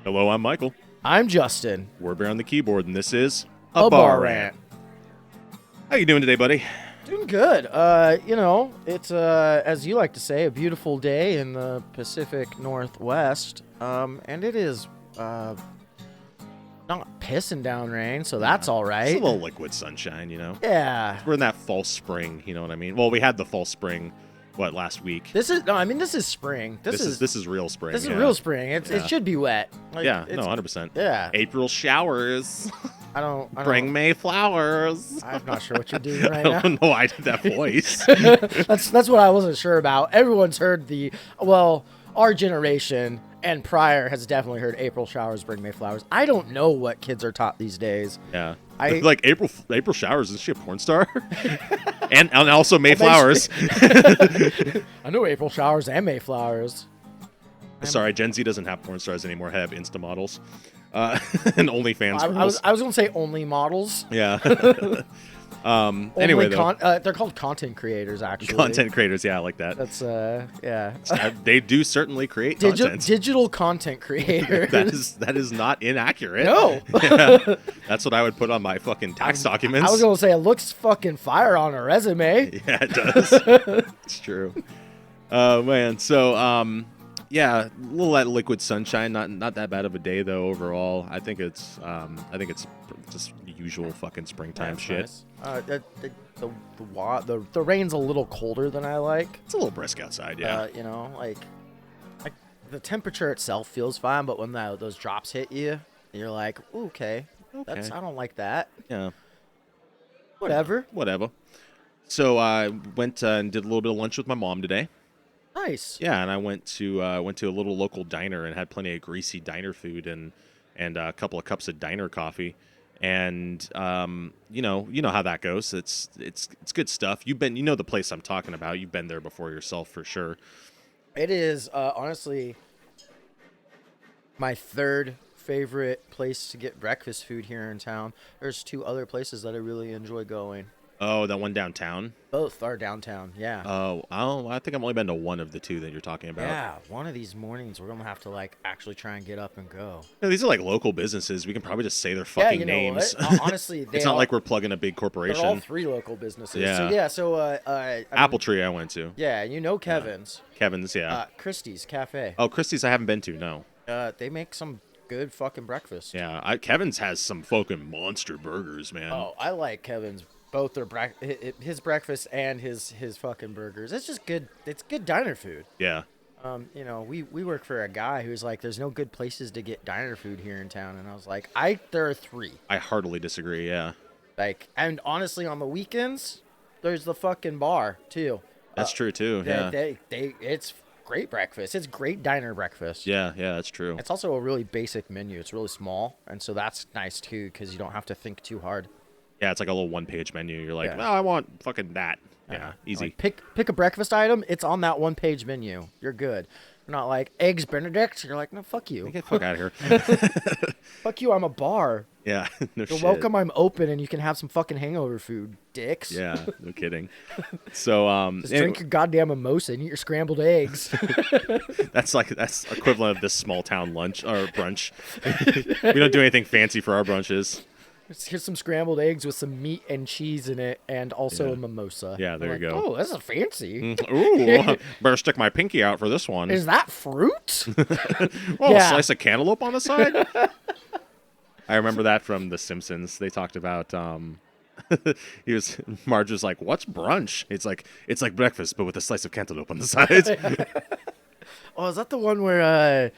Hello, I'm Michael. I'm Justin. We're Bear on the keyboard, and this is A Bar Rant. How you doing today, buddy? Doing good. It's as you like to say, a beautiful day in the Pacific Northwest. And it is not pissing down rain, so that's all right. It's a little liquid sunshine, you know. Yeah. We're in that false spring, you know what I mean? Well, we had the false spring, last week? This is spring. This is real spring. This is real spring. It should be wet. Like, 100%. Yeah. April showers. I don't Bring May flowers. I'm not sure what you're doing right now. I don't know why I did that voice. That's what I wasn't sure about. Everyone's heard our generation and prior has definitely heard April showers bring May flowers. I don't know what kids are taught these days. Yeah. Like April showers, is she a porn star? and also May flowers. I know April showers and May flowers. Sorry, Gen Z doesn't have porn stars anymore. Have Insta models. And OnlyFans. I was going to say only models. Yeah. Anyway, they're called content creators, actually. Content creators, yeah, I like that. That's yeah. They do certainly create content. Digital content creators. that is not inaccurate. No. Yeah, that's what I would put on my fucking tax documents. I was going to say it looks fucking fire on a resume. Yeah, it does. It's true. Man. So, yeah, a little that liquid sunshine, not that bad of a day though overall. I think it's just usual fucking springtime shit. Nice. The rain's a little colder than I like. It's a little brisk outside, yeah. Like the temperature itself feels fine, but when those drops hit you, you're like, ooh, okay. I don't like that. Yeah. Whatever. So I went and did a little bit of lunch with my mom today. Nice. Yeah, and I went to a little local diner and had plenty of greasy diner food and a couple of cups of diner coffee, and you know how that goes. It's good stuff. You know the place I'm talking about. You've been there before yourself for sure. It is honestly my third favorite place to get breakfast food here in town. There's two other places that I really enjoy going. Oh, that one downtown? Both are downtown, yeah. Oh, I think I've only been to one of the two that you're talking about. Yeah, one of these mornings we're going to have to, actually try and get up and go. Yeah, these are, local businesses. We can probably just say their fucking names. Honestly, it's not like we're plugging a big corporation. They're all three local businesses. Yeah. Apple Tree I went to. Yeah, Kevin's. Kevin's, yeah. Christie's Cafe. Oh, Christie's I haven't been to, no. They make some good fucking breakfast. Yeah, Kevin's has some fucking monster burgers, man. Oh, I like Kevin's. Both their his breakfast and his fucking burgers. It's just good. It's good diner food. Yeah. We work for a guy who's like, there's no good places to get diner food here in town, and I was like, there are three. I heartily disagree. Yeah. And honestly, on the weekends, there's the fucking bar too. That's true too. Yeah. It's great breakfast. It's great diner breakfast. Yeah, that's true. It's also a really basic menu. It's really small, and so that's nice too because you don't have to think too hard. Yeah, it's like a little one-page menu. You're like, well, I want fucking that. Yeah, easy. Pick a breakfast item. It's on that one-page menu. You're good. You're not like, eggs Benedict. You're like, no, fuck you. Get the fuck out of here. Fuck you, I'm a bar. Yeah, no shit. You're welcome, I'm open, and you can have some fucking hangover food, dicks. Yeah, no kidding. So, just drink your goddamn mimosa and eat your scrambled eggs. That's equivalent of this small-town lunch or brunch. We don't do anything fancy for our brunches. Here's some scrambled eggs with some meat and cheese in it, and also a mimosa. Yeah, there you go. Oh, this is fancy. Ooh, better stick my pinky out for this one. Is that fruit? A slice of cantaloupe on the side? I remember that from The Simpsons. They talked about Marge was like, "What's brunch?" It's like breakfast, but with a slice of cantaloupe on the side. Oh, is that the one where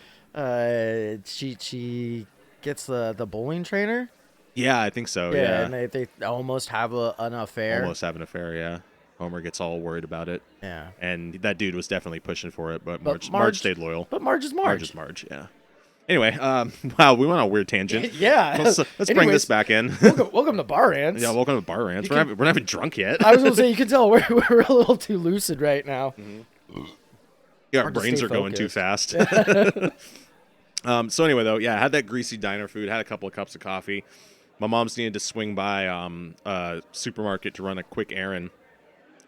she gets the bowling trainer? Yeah, I think so. Yeah, and they almost have an affair. Almost have an affair. Yeah, Homer gets all worried about it. Yeah, and that dude was definitely pushing for it, but Marge stayed loyal. But Marge is Marge. Marge is Marge. Yeah. Anyway, wow, we went on a weird tangent. Yeah. Let's bring this back in. welcome to Bar Rants. Yeah, welcome to Bar Rants. We're not even drunk yet. I was going to say, you can tell we're a little too lucid right now. Mm-hmm. Yeah, our brains are going too fast. So anyway, though, I had that greasy diner food, had a couple of cups of coffee. My mom's needed to swing by a supermarket to run a quick errand.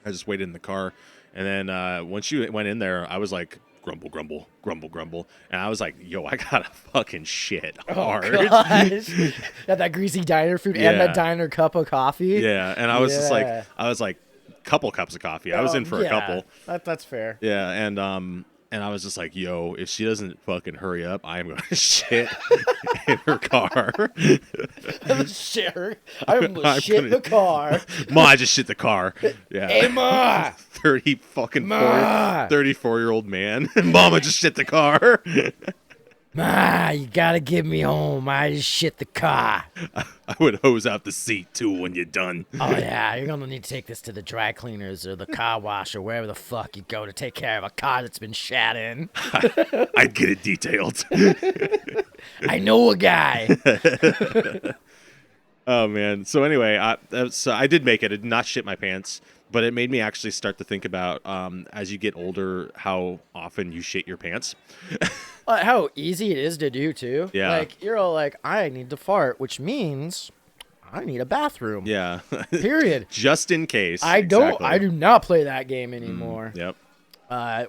I just waited in the car. And then when she went in there, I was like grumble, grumble, grumble, grumble. And I was like, yo, I gotta fucking shit hard. Oh, gosh. Got that greasy diner food and Yeah. that diner cup of coffee. Yeah. And I was just like, Yeah. couple cups of coffee. I was in for a Yeah, couple. That's fair. Yeah. And I was just like, yo, if she doesn't fucking hurry up, I am going to shit in her car. Shit. I'm gonna shit the car. Ma, I just shit the car. Yeah. Hey, Ma. 30 fucking Ma. 34-year-old man. Mama just shit the car. Ma, you gotta get me home. I just shit the car. I would hose out the seat too when you're done. Oh, yeah, you're gonna need to take this to the dry cleaners or the car wash or wherever the fuck you go to take care of a car that's been shat in. I'd get it detailed. I know a guy. Oh man. So anyway, I did make it. I did not shit my pants, but it made me actually start to think about as you get older how often you shit your pants. How easy it is to do, too. Yeah. Like, you're all like, I need to fart, which means I need a bathroom. Yeah. Period. Just in case. I Exactly. do not play that game anymore. Yep.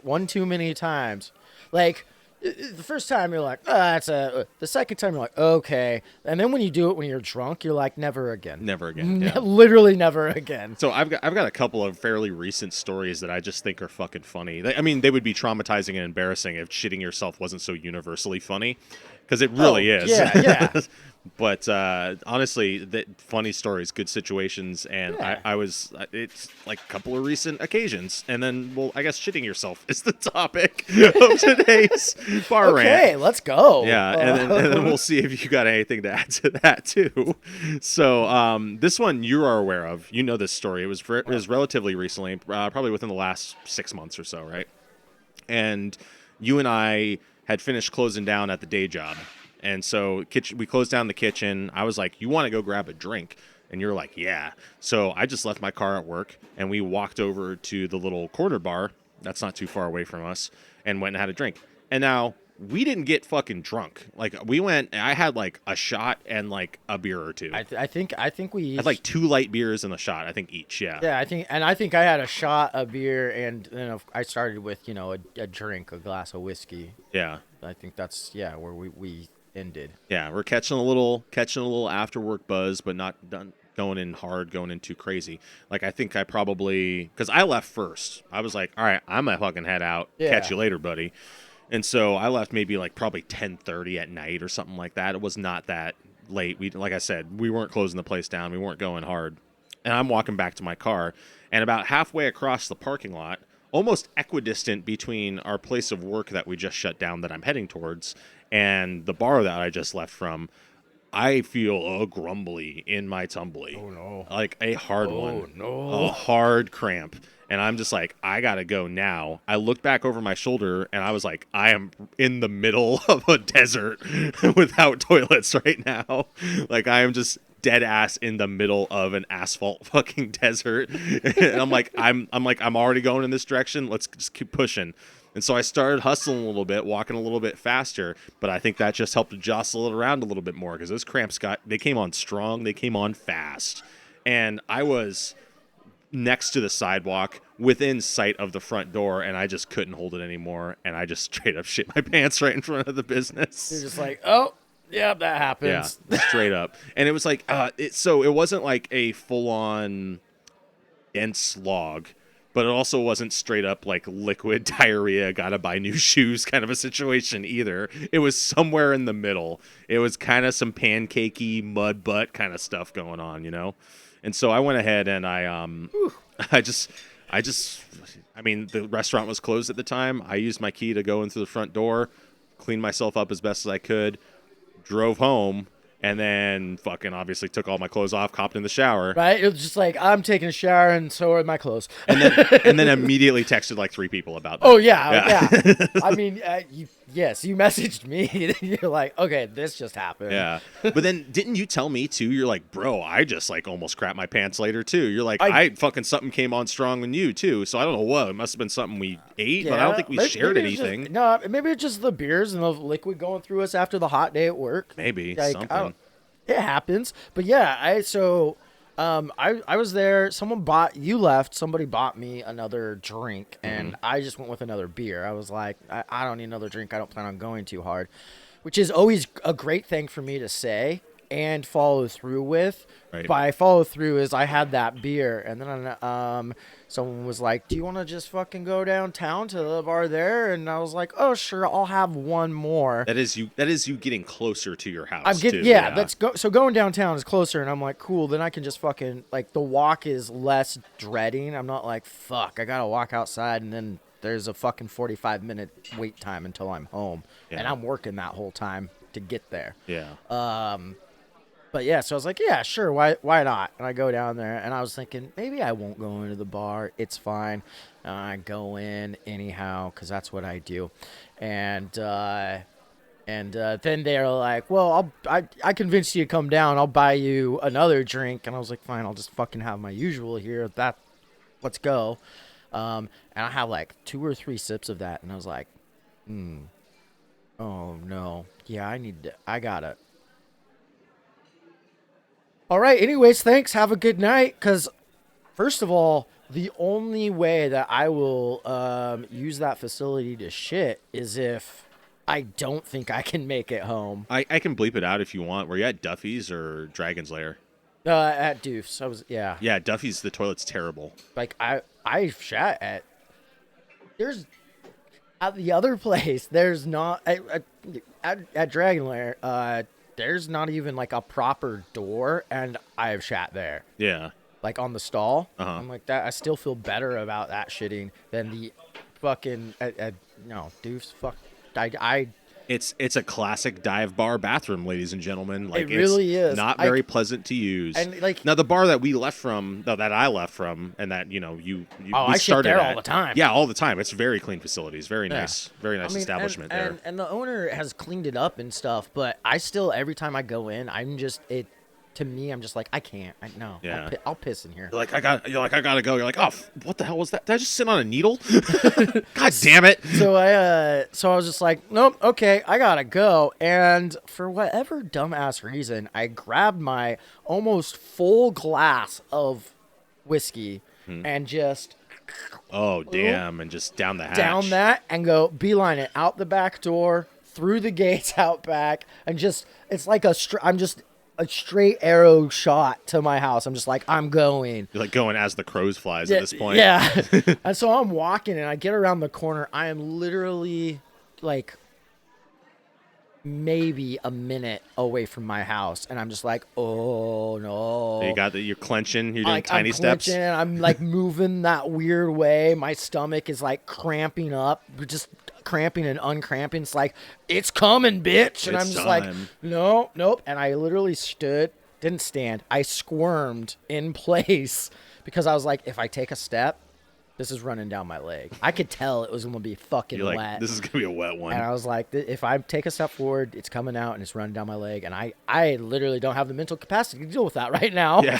One too many times. Like, the first time you're like, that's the second time you're like, okay. And then when you do it when you're drunk, you're like, never again. Never again. Yeah. Literally never again. So I've got a couple of fairly recent stories that I just think are fucking funny. I mean, they would be traumatizing and embarrassing if shitting yourself wasn't so universally funny, because it really is. Yeah. But honestly, funny stories, good situations, and Yeah. it's like a couple of recent occasions, and then I guess shitting yourself is the topic of today's bar rant. Okay, let's go. Yeah, and then we'll see if you got anything to add to that too. So this one you are aware of. You know this story. It was relatively recently, probably within the last 6 months or so, right? And you and I had finished closing down at the day job. And so we closed down the kitchen. I was like, you want to go grab a drink? And you're like, yeah. So I just left my car at work, and we walked over to the little corner bar that's not too far away from us and went and had a drink. And now we didn't get fucking drunk. Like, we went, I had like a shot and like a beer or two. I think we each, I had like 2 light beers and a shot, I think, each. Yeah. Yeah, I think I had a shot, a beer, and then I started with, a drink, a glass of whiskey. Yeah. I think that's where we ended. Yeah, we're catching a little after work buzz, but not done going in hard, going in too crazy. Like, I think I probably, because I left first. I was like, all right, I'm gonna fucking head out. Yeah. Catch you later, buddy. And so I left maybe like probably 10:30 at night or something like that. It was not that late. Like I said, we weren't closing the place down. We weren't going hard. And I'm walking back to my car, and about halfway across the parking lot, almost equidistant between our place of work that we just shut down that I'm heading towards and the bar that I just left from, I feel a grumbly in my tumbly. Oh, no. Like a hard one. Oh, no. A hard cramp. And I'm just like, I gotta go now. I looked back over my shoulder, and I was like, I am in the middle of a desert without toilets right now. Like, I am just dead ass in the middle of an asphalt fucking desert. And I'm like, I'm already going in this direction. Let's just keep pushing. And so I started hustling a little bit, walking a little bit faster, but I think that just helped to jostle it around a little bit more, because those cramps they came on strong, they came on fast. And I was next to the sidewalk, within sight of the front door, and I just couldn't hold it anymore, and I just straight up shit my pants right in front of the business. You're just like, oh, yeah, that happens. Yeah, straight up. And it was like, it wasn't like a full-on dense slog, but it also wasn't straight up like liquid diarrhea, gotta buy new shoes kind of a situation either. It was somewhere in the middle. It was kind of some pancakey mud butt kind of stuff going on, And so I went ahead and I mean, the restaurant was closed at the time. I used my key to go in through the front door, clean myself up as best as I could, drove home, and then fucking obviously took all my clothes off, hopped in the shower. Right? It was just like, I'm taking a shower and so are my clothes. And then immediately texted like 3 people about that. Oh, yeah. I mean, you messaged me. You're like, okay, this just happened. Yeah. But then didn't you tell me too? You're like, bro, I just like almost crapped my pants later too. You're like, I fucking something came on strong in you too. So I don't know what. It must have been something we ate, but I don't think we shared anything. Maybe it's just the beers and the liquid going through us after the hot day at work. Maybe like, something. It happens. But yeah, I was there. You left. Somebody bought me another drink, Mm-hmm. and I just went with another beer. I was like, I don't need another drink. I don't plan on going too hard, which is always a great thing for me to say and follow through with. Right. By follow through is I had that beer, and then someone was like, "Do you want to just fucking go downtown to the bar there?" And I was like, "Oh, sure, I'll have one more." That is you. That is you getting closer to your house. I'm getting too. yeah, that's go so going downtown is closer, and I'm like, cool, then I can just fucking like the walk is less dreading. I'm not like, fuck, I gotta walk outside and then there's a fucking 45-minute wait time until I'm home. And Yeah. I'm working that whole time to get there. Yeah. But yeah, so I was like, yeah, sure, why not? And I go down there, and I was thinking, maybe I won't go into the bar. It's fine. I go in anyhow, because that's what I do. And then they're like, well, I convinced you to come down. I'll buy you another drink. And I was like, fine, I'll just fucking have my usual here. Let's go. And I have like 2 or 3 sips of that, and I was like, oh no, yeah, I gotta. All right. Anyways, thanks. Have a good night. Because first of all, the only way that I will use that facility to shit is if I don't think I can make it home. I can bleep it out if you want. Were you at Duffy's or Dragon's Lair? At Doof's, I was Yeah, Duffy's. The toilet's terrible. like I shat there's at the other place. There's not at Dragon Lair. There's not even like a proper door, and I have shat there. Yeah. Like on the stall. Uh-huh. I'm like that. I still feel better about that shitting than the fucking no Doof's. Fuck. I It's a classic dive bar bathroom, ladies and gentlemen. Like, It really it's is. not very pleasant to use. And, like- now, the bar that we left from, that I left from, and that you we I shit started there at, all the time. Yeah, all the time. It's very clean facilities, very Yeah. nice, very nice I mean, establishment there. and the owner has cleaned it up and stuff, but I still every time I go in, to me, I'm just like, I can't. No. Yeah. I'll piss in here. You're like, I gotta go. You're like, oh, what the hell was that? Did I just sit on a needle? God damn it! So I was just like, nope, okay, I gotta go. And for whatever dumbass reason, I grabbed my almost full glass of whiskey and just Oh damn! And just down the hatch. down that and go beeline it out the back door, through the gates, out back, and just it's like I'm just a straight arrow shot to my house. I'm just like, I'm going. You're like going as the crows flies at this point. Yeah. And so I'm walking and I get around the corner. I am literally like maybe a minute away from my house. And I'm just like, oh no. You're clenching. You're doing Like, tiny I'm steps. clenching, I'm like moving that weird way. My stomach is like cramping up, just cramping and uncramping. It's like, it's coming, bitch. And It's I'm just like, time. no, nope. And I literally didn't stand. I squirmed in place because I was like, if I take a step, this is running down my leg. I could tell it was going to be fucking You're like, wet. this is gonna be a wet one. And I was like, if I take a step forward, it's coming out and it's running down my leg. And I literally don't have the mental capacity to deal with that right now. Yeah.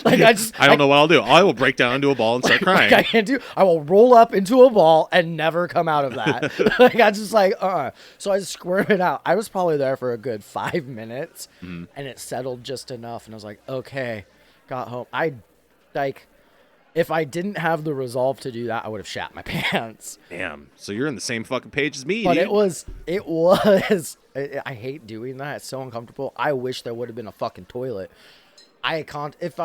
Like I don't know what I'll do. I will break down into a ball and start crying. Like I can't do. I will roll up into a ball and never come out of that. Like I just like, So I just squirted out. I was probably there for a good 5 minutes, and it settled just enough. And I was like, okay, got home. If I didn't have the resolve to do that, I would have shat my pants. Damn. So you're on the same fucking page as me, But dude. it was. I hate doing that. It's so uncomfortable. I wish there would have been a fucking toilet. I can't. If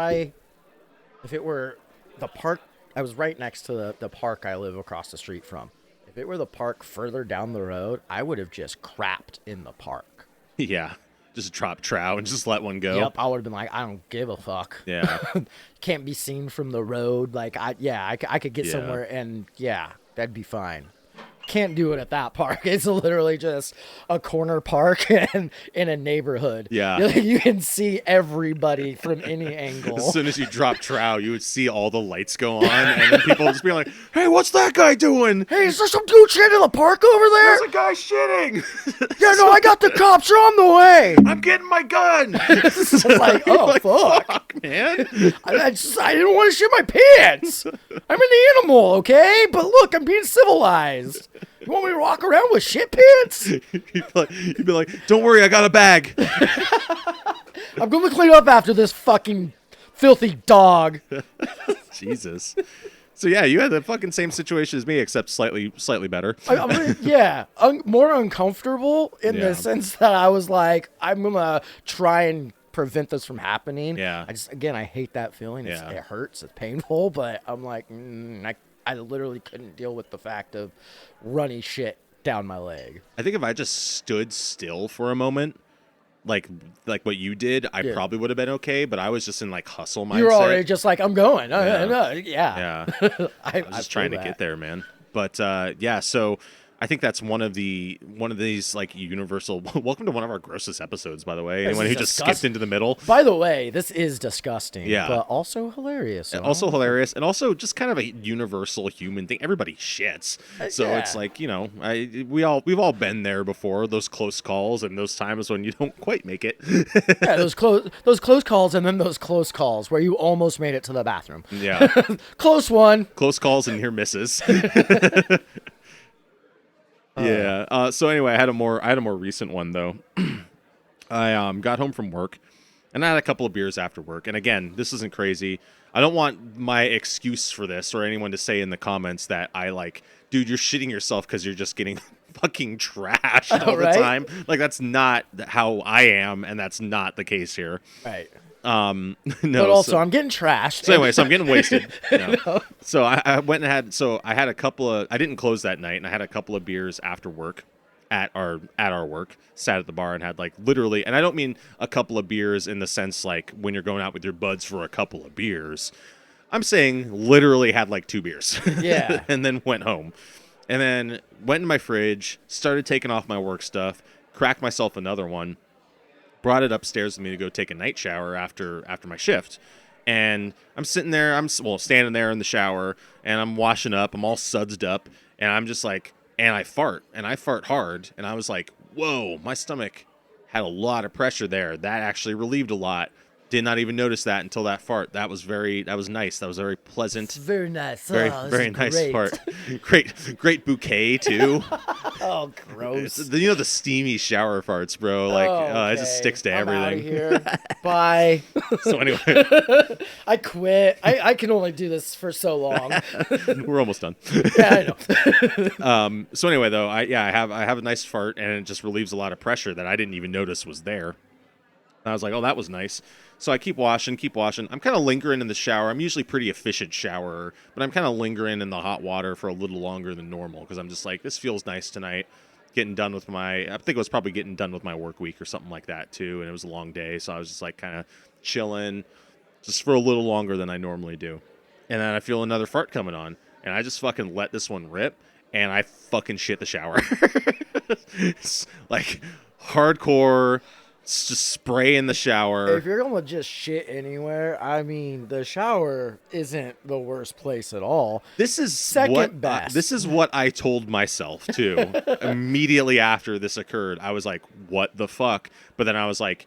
it were the park, I was right next to the park I live across the street from. If it were the park further down the road, I would have just crapped in the park. Yeah. Just drop trow and just let one go. Yep, I would have been like, I don't give a fuck. Yeah. Can't be seen from the road. Like, I could get Yeah. somewhere and yeah, that'd be fine. Can't do it at that park. It's literally just a corner park and in a neighborhood. Yeah. You can see everybody from any angle. As soon as you drop trow, you would see all the lights go on, and then people would just be like, "Hey, what's that guy doing? Hey, is there some dude shit in the park over there? There's a guy shitting. Yeah, no, I got the cops. Are on the way. I'm getting my gun." It's like, oh, Like, fuck. man. I didn't want to shit my pants. I'm an animal, okay? But look, I'm being civilized. You want me to walk around with shit pants? You'd be like, "Don't worry, I got a bag." I'm going to clean up after this fucking filthy dog. Jesus. So yeah, you had the fucking same situation as me, except slightly better. Yeah, more uncomfortable in Yeah. the sense that I was like, I'm gonna try and prevent this from happening. Yeah. I hate that feeling. Yeah. It hurts. It's painful, but I'm like, I literally couldn't deal with the fact of runny shit down my leg. I think if I just stood still for a moment, like what you did, I Yeah. probably would have been okay. But I was just in like hustle mindset. You're already just like, I'm going. Yeah. Yeah. Yeah. I was just trying to get there, man. But yeah, so I think that's one of these like universal. Welcome to one of our grossest episodes, by the way. Anyone who just skipped into the middle. By the way, this is disgusting. Yeah. But also hilarious. So also hilarious, and also just kind of a universal human thing. Everybody shits, so yeah. it's like, you know, we've all been there before. Those close calls and those times when you don't quite make it. Yeah, those close calls, and then those close calls where you almost made it to the bathroom. Yeah, Close one. close calls and near misses. Yeah. So anyway, I had a more recent one though. I got home from work, and I had a couple of beers after work. And again, this isn't crazy. I don't want my excuse for this or anyone to say in the comments that I like, dude, you're shitting yourself because you're just getting fucking trashed all the time. Like, that's not how I am, and that's not the case here. Right. No. But also, I'm getting trashed. So anyway, so I'm getting wasted. No. So I went and I had a couple of, I didn't close that night, and I had a couple of beers after work at our work, sat at the bar and had like literally, and I don't mean a couple of beers in the sense like when you're going out with your buds for a couple of beers. I'm saying literally had like 2 beers. Yeah. And then went home. And then went in my fridge, started taking off my work stuff, cracked myself another one, brought it upstairs with me to go take a night shower after my shift. And I'm sitting there, standing there in the shower, and I'm washing up, I'm all sudsed up, and I'm just like, and I fart hard, and I was like, whoa, my stomach had a lot of pressure there. That actually relieved a lot. Did not even notice that until that fart. That was nice. That was very pleasant. Very nice. Very nice great. fart. Great bouquet too. Oh, gross. The steamy shower farts, bro. Like, it just sticks to I'm everything. Outta here. Bye. So anyway, I quit. I can only do this for so long. we're almost done. Yeah, I know. So anyway, though, I have a nice fart, and it just relieves a lot of pressure that I didn't even notice was there. And I was like, oh, that was nice. So I keep washing. I'm kind of lingering in the shower. I'm usually pretty efficient showerer, but I'm kind of lingering in the hot water for a little longer than normal because I'm just like, this feels nice tonight. I think it was probably getting done with my work week or something like that too, and it was a long day, so I was just like kind of chilling just for a little longer than I normally do. And then I feel another fart coming on, and I just fucking let this one rip, and I fucking shit the shower. It's like hardcore. Just spray in the shower. If you're gonna just shit anywhere, I mean, the shower isn't the worst place at all. This is second best. This is what I told myself too. Immediately after this occurred, I was like, "What the fuck?" But then I was like,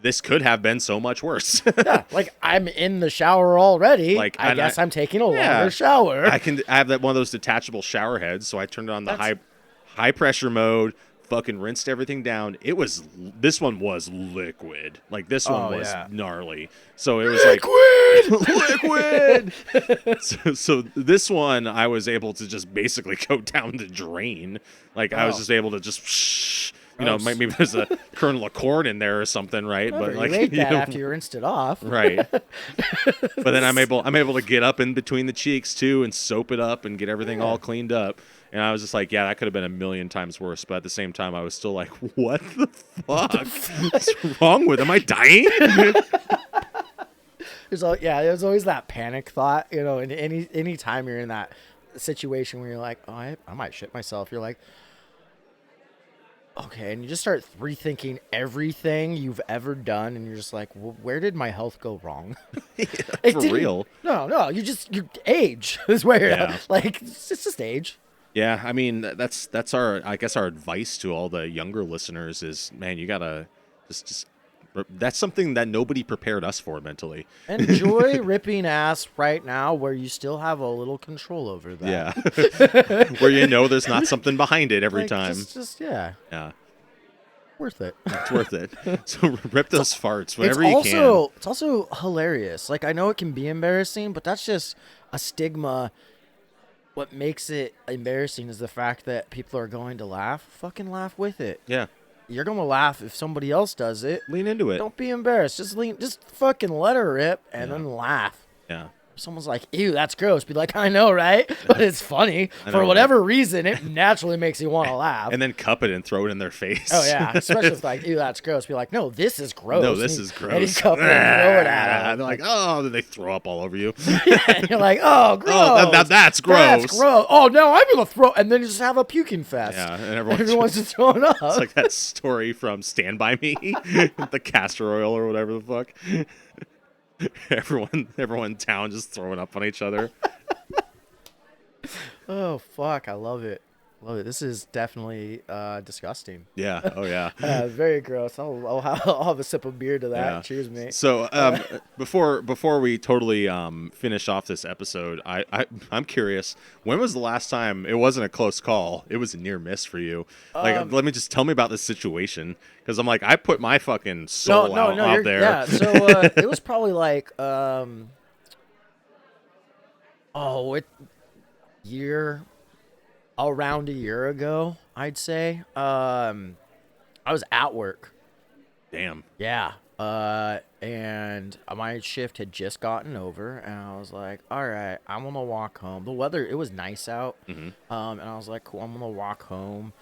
"This could have been so much worse." Yeah, like I'm in the shower already. Like, I guess I'm taking a longer shower. I have that one of those detachable shower heads, so I turned it on the high pressure mode. Fucking rinsed everything down. This one was liquid. Like, this one was gnarly. So it was liquid. So this one I was able to just basically go down the drain. Like, I was just able to just maybe there's a kernel of corn in there or something, right? Well, but like, you ate that after you rinsed it off, right? But then I'm able to get up in between the cheeks too and soap it up and get everything all cleaned up. And I was just like, yeah, that could have been a million times worse. But at the same time, I was still like, what the fuck? What's wrong with? Am I dying? There's always that panic thought, and any time you're in that situation where you're like, oh, I might shit myself. You're like, okay, and you just start rethinking everything you've ever done, and you're just like, well, where did my health go wrong? For real? No, your age is where like it's just age. Yeah, I mean that's our advice to all the younger listeners is, man, you gotta just that's something that nobody prepared us for mentally. Enjoy ripping ass right now where you still have a little control over that. Yeah. Where there's not something behind it every time. Just yeah. Yeah. Worth it. It's worth it. So rip those farts whenever it's you also can. it's also hilarious. Like I know it can be embarrassing, but that's just a stigma. What makes it embarrassing is the fact that people are going to laugh. Fucking laugh with it. Yeah. You're gonna laugh if somebody else does it. Lean into it. Don't be embarrassed. Just fucking let her rip and then laugh. Yeah. If someone's like, ew, that's gross, be like, I know, right? But it's funny. I For know, whatever reason, it naturally makes you want to laugh. And then cup it and throw it in their face. Oh, yeah. Especially if like, ew, that's gross. Be like, no, this is gross. No, this And is And you gross. cup it and throw it at And him. they're like, oh, then they throw up all over you. And you're like, oh, gross. Oh, that's gross. That's gross. Oh, no, I'm going to throw. And then you just have a puking fest. Yeah, and Everyone's just throwing up. It's like that story from Stand By Me, the castor oil or whatever the fuck. Everyone in town just throwing up on each other. Oh, fuck. I love it. Love it. This is definitely disgusting. Yeah. Oh yeah. Very gross. I'll have a sip of beer to that. Yeah. Cheers, mate. So before we totally finish off this episode, I'm curious. When was the last time it wasn't a close call? It was a near miss for you. Like, let me just tell me about this situation because I'm like, I put my fucking soul out there. Yeah. So it was probably like around a year ago, I'd say. I was at work. Damn. Yeah. And my shift had just gotten over, and I was like, all right, I'm gonna walk home. The weather, it was nice out. And I was like, cool, I'm gonna walk home.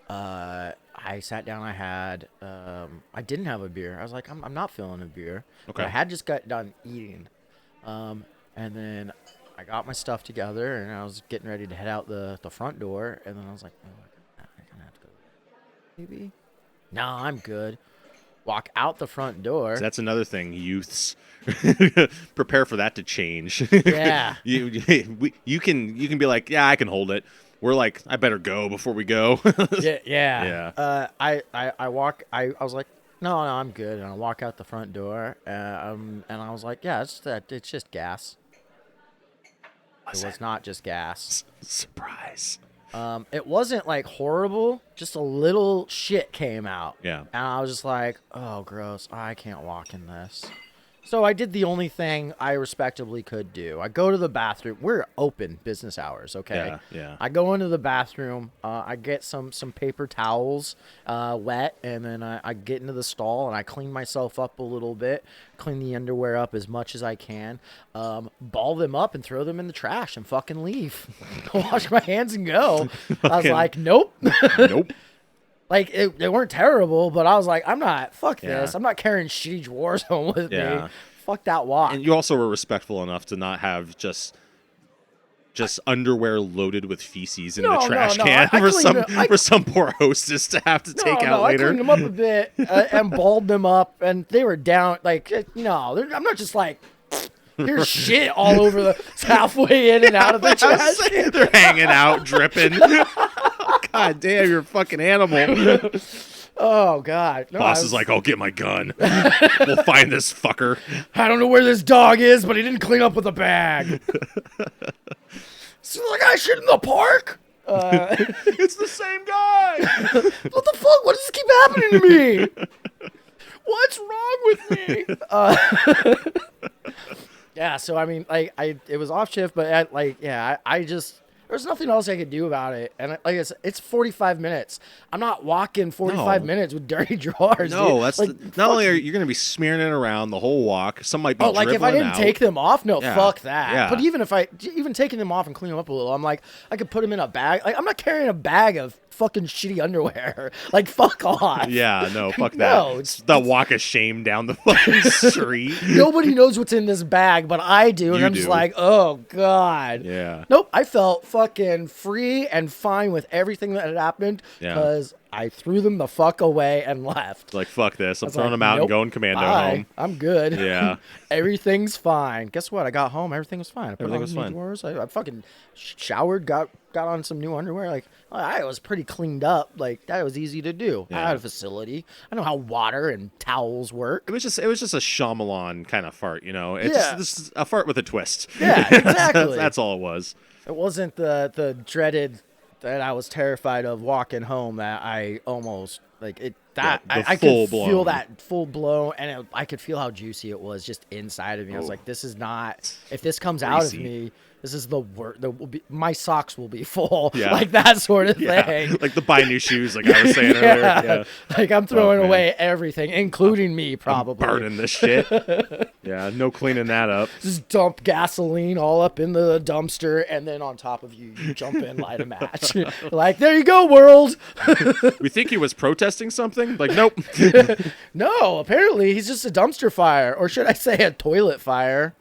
I sat down, I didn't have a beer. I was like, I'm not feeling a beer. Okay. But I had just got done eating. And then I got my stuff together, and I was getting ready to head out the front door, and then I was like, oh, I'm gonna have to go. Maybe? No, I'm good. Walk out the front door. So that's another thing, youths. Prepare for that to change. Yeah. you can be like, yeah, I can hold it. We're like, I better go before we go. Yeah. I was like, no, I'm good. And I walk out the front door, and I was like, yeah, it's just gas. It was not just gas. Surprise. It wasn't like horrible, just a little shit came out. Yeah. And I was just like, oh, gross. I can't walk in this. So I did the only thing I respectably could do. I go to the bathroom. We're open business hours, okay? Yeah. I go into the bathroom. I get some paper towels wet, and then I get into the stall, and I clean myself up a little bit, clean the underwear up as much as I can, ball them up and throw them in the trash and fucking leave. Wash my hands and go. I was like, nope. Nope. Like, they weren't terrible, but I was like, fuck Yeah. this. I'm not carrying Siege Warzone with Yeah. me. Fuck that walk. And you also were respectful enough to not have just underwear loaded with feces in the trash can for some poor hostess to have to take out later. I cleaned them up a bit and balled them up, and they were down. Like, I'm not just like, here's shit all over the halfway in and out of the trash can. They're hanging out, dripping. God damn, you're a fucking animal. Oh, God. No, Boss is like, I'll get my gun. We'll find this fucker. I don't know where this dog is, but he didn't clean up with a bag. So the guy shit in the park? It's the same guy. What the fuck? What does this keep happening to me? What's wrong with me? Yeah, so I mean, like, it was off shift, but I just, there's nothing else I could do about it. And like it's 45 minutes. I'm not walking 45 minutes with dirty drawers. No, dude. that's like, not only are you going to be smearing it around the whole walk. Some might be like if I dribbling didn't out. take them off, no, Yeah. fuck that. Yeah. But even taking them off and cleaning them up a little, I'm like, I could put them in a bag. Like, I'm not carrying a bag of fucking shitty underwear. Like, fuck off. Yeah, no, fuck that. No, it's the walk of shame down the fucking street. Nobody knows what's in this bag, but I do, and You I'm just do. like, oh god. Yeah. Nope, I felt fucking free and fine with everything that had happened Yeah. because I threw them the fuck away and left. Like, fuck this. I'm was throwing like, them out nope, and going commando bye. home. I'm good. Yeah. Everything's fine. Guess what? I got home. Everything was fine. I put Everything on was new fine. drawers. I fucking showered. Got on some new underwear. Like, I was pretty cleaned up. Like, that was easy to do. I Yeah. had a facility. I know how water and towels work. It was just a Shyamalan kind of fart, you know. It's Yeah. this is a fart with a twist. Yeah, exactly. That's all it was. It wasn't the dreaded that I was terrified of walking home that I almost, like, it that The I full could blown. feel that full blown, and I could feel how juicy it was just inside of me. I was Oh. like, this is not. If this comes out of Greasy. me, this is the worst. My socks will be full, Yeah. like that sort of Yeah, thing. like the buy new shoes, like I was saying earlier. Yeah, Like I'm throwing man. away everything, including me, probably. burning this shit. Yeah, no cleaning that up. Just dump gasoline all up in the dumpster, and then on top of you, you jump in, light a match. Like, there you go, world. We think he was protesting something. Like, nope. No, apparently he's just a dumpster fire, or should I say a toilet fire.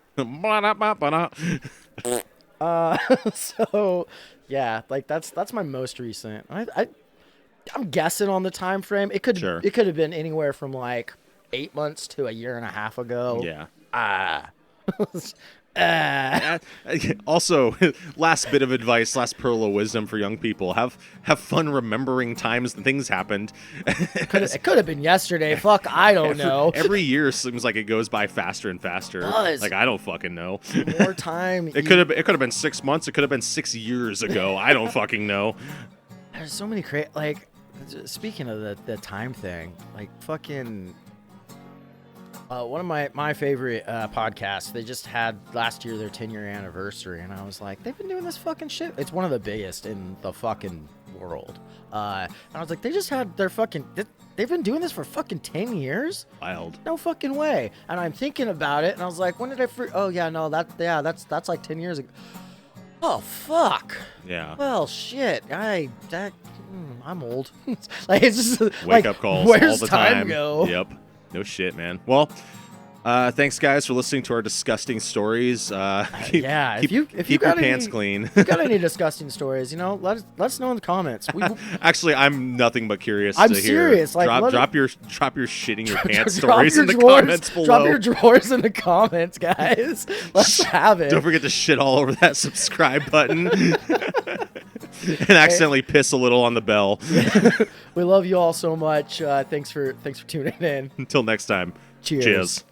So yeah, like that's my most recent. I'm guessing on the time frame. It could Sure. have been anywhere from like 8 months to a year and a half ago. Yeah. Also, last bit of advice, last pearl of wisdom for young people: have fun remembering times that things happened. It could have been yesterday. Fuck, I don't know. Every year seems like it goes by faster and faster. does. Like I don't fucking know. More time. It could have been 6 months. It could have been 6 years ago. I don't fucking know. There's so many like. Speaking of the time thing, like fucking. One of my favorite podcasts, they just had last year their 10-year anniversary, and I was like, they've been doing this fucking shit. It's one of the biggest in the fucking world. And I was like, they just had their fucking. They've been doing this for fucking 10 years? Wild. No fucking way. And I'm thinking about it, and I was like, when did I? Oh yeah, no, that's like 10 years ago. Oh fuck. Yeah. Well, shit. I'm old. Like it's just Wake like, up calls where's all the time time. go? Yep. No shit, man. Well, thanks guys for listening to our disgusting stories. Yeah, keep, if you keep your got pants any, clean. if you got any disgusting stories, let us know in the comments. Actually, I'm nothing but curious I'm to hear. serious, like, drop your shitting your pants drop stories your in the drawers, comments below. Drop your drawers in the comments, guys. Let's have it. Don't forget to shit all over that subscribe button. And accidentally piss a little on the bell. We love you all so much. Thanks for tuning in. Until next time. Cheers. Cheers.